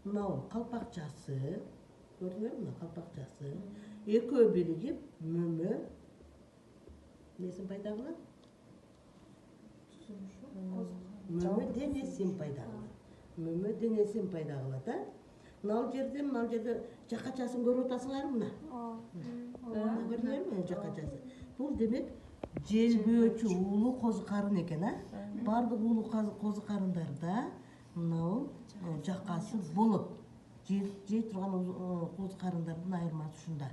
мынау калпакчасы, көрдүңөрбү, мына калпакчасы экөө биригип мөмө несин пайда кылат? Мөмө денесин пайда кылат. Мөмө денесин пайда кылат, а? Мына жерде жакачасын көрүп атасыңарбы мына? Көрдүңөрбү жакачасы? Бул демек желбөөчү уулуу козу карын экен, а? Бардык уулуу козу карындарда мынау жакасы болот. Жей турган козу карындардын айырмасы ушунда.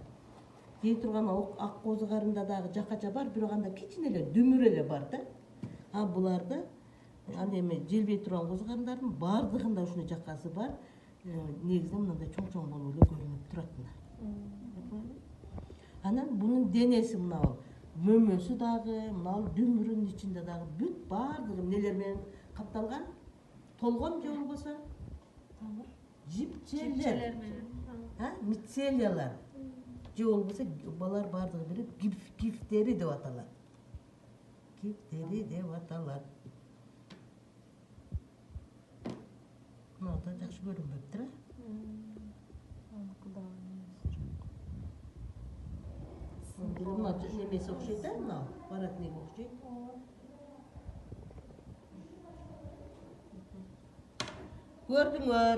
Жей турган ак козу карында дагы жакача бар, бирок анда кичине эле дүмүр эле бар да. А буларда аны эме желбей турган козу карындардын бардыгында ушундай жакасы бар. Негизинен мындай чоң болуп эле көрүнүп турат мына. Анан бунун денеси мынау мөмөсү дагы, мынау дүмүрүнүн ичинде дагы бүт бардыгы нелер менен капталган? Толгон же болбосо жипчелер менен. Мицелиялар. Же болбосо балар бардыгы бирип гифтери деп аталат. Гифтери деп аталат. Мына да жакшы көрүнбөптүр, а? Мына немеси окшойт, а? Мына воротниги окшойт. Көрдүңөр?